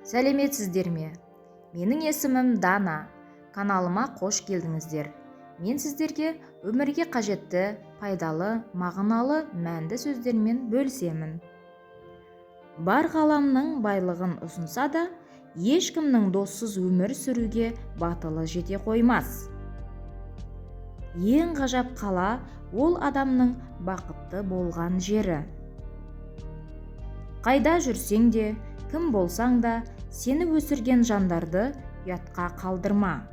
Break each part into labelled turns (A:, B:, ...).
A: Сәлеметсіздер ме? Менің есімім Дана. Каналыма қош келдіңіздер. Мен сіздерге өмірге қажетті, пайдалы, мағыналы, мәнді сөздермен бөлісемін. Бар ғаламның байлығын ұсынса да, ешкімнің доссыз өмір сүруге батылы жете қоймас. Ең ғажап қала ол адамның бақытты болған жері. Қайда жүрсең де, кім болсаң да, сені өсірген жандарды ұятқа қалдырма.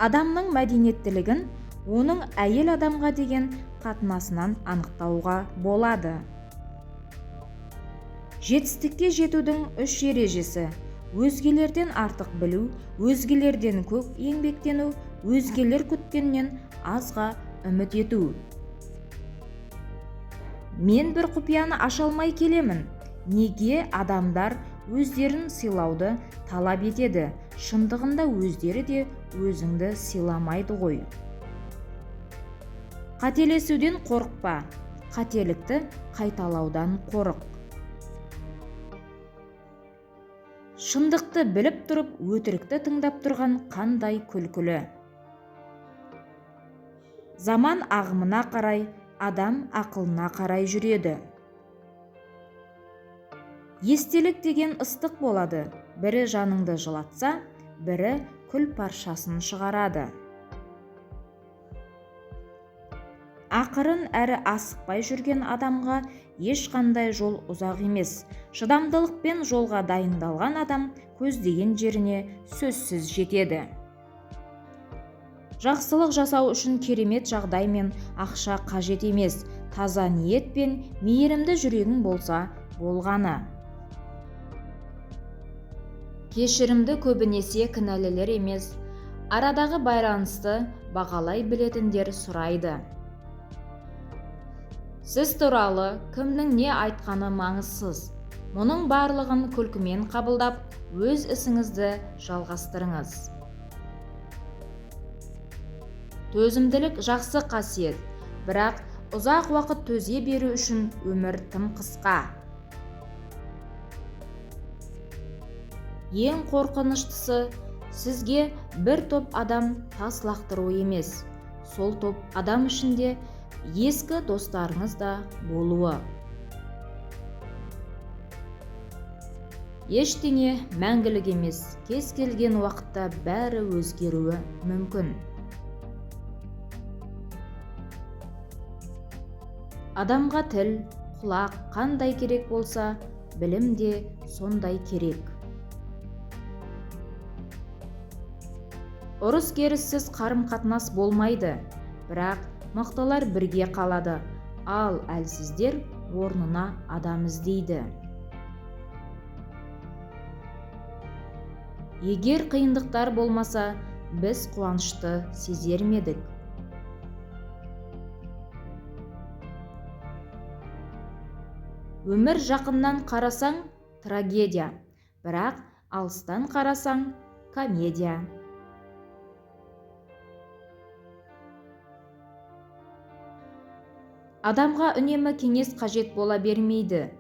A: Адамның мәдениеттілігін оның әйел адамға деген қатынасынан анықтауға болады. Жетістікке жетудің 3 ережесі: өзгелерден артық білу, өзгелерден көп еңбектену, өзгелер күткеннен азға үміт ету. Мен бір құпияны аша алмай келемін. Неге адамдар өздерін сыйлауды талап етеді? Шындығында өздері де өзіңді сыйламайды ғой. Қателесуден қорықпа, қателікті қайталаудан қорық. Шындықты біліп тұрып, өтірікті тыңдап тұрған қандай күлкілі. Заман ағымына қарай, адам ақылына қарай жүреді. Естелік деген ыстық болады. Бірі жаныңды жылатса, бірі күл паршасын шығарады. Ақырын әрі асықпай жүрген адамға ешқандай жол ұзақ емес. Шыдамдылықпен жолға дайындалған адам көздеген жеріне сөзсіз жетеді. Жақсылық жасау үшін керемет жағдай мен ақша қажет емес. Таза ниет пен мейірімді жүрегің болса болғаны. Кешірімді көбінесе кінәлілер емес, арадағы байланысты бағалай білетіндер сұрайды. Сіз туралы кімнің не айтқаны маңызсыз. Мұның барлығын күлкімен қабылдап, өз ісіңізді жалғастырыңыз. Төзімділік жақсы қасиет, бірақ ұзақ уақыт төзе беру үшін өмір тым қысқа. Ең қорқыныштысы, сізге бір топ адам тас лақтыру емес, сол топ адам ішінде ескі достарыңыз да болуы. Ештеңе мәңгілік емес, кез келген уақытта бәрі өзгеруі мүмкін. Адамға тіл, құлақ қандай керек болса, білім де сондай керек. Ұрыс керіссіз қарым-қатынас болмайды, бірақ мықтылар бірге қалады, ал әлсіздер орнына адам іздейді. Егер қиындықтар болмаса, біз қуанышты сезер медік. Өмір жақыннан қарасаң – трагедия, бірақ алыстан қарасаң – комедия. Адамға үнемі кеңес қажет бола бермейді.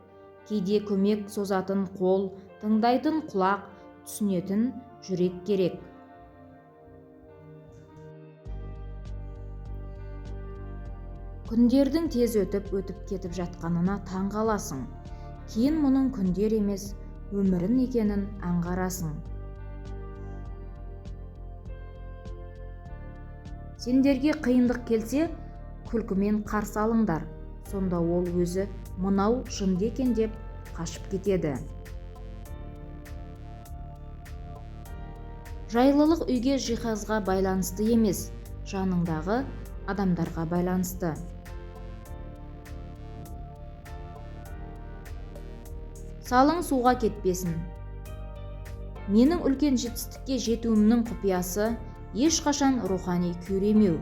A: Кейде көмек созатын қол, тыңдайтын құлақ, түсінетін жүрек керек. Күндердің тез өтіп кетіп жатқанына таң қаласың. Кейін мұның күндер емес, өмірін екенін аңғарасың. Сендерге қиындық келсе, күлкімен қарсы алыңдар, сонда ол өзі мынау жынды екен деп қашып кетеді. Жайлылық үйге жиһазға байланысты емес, жаныңдағы адамдарға байланысты. Салың суға кетпесін. Менің үлкен жетістікке жетуімнің құпиясы ешқашан рухани күйремеу.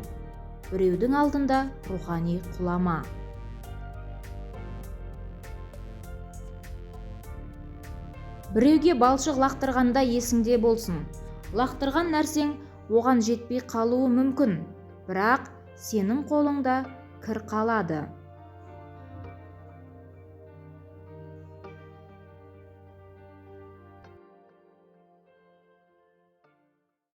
A: Біреудің алдында рухани құлама. Біреуге балшық лақтырғанда есіңде болсын. Лақтырған нәрсең оған жетпей қалуы мүмкін, бірақ сенің қолыңда кір қалады.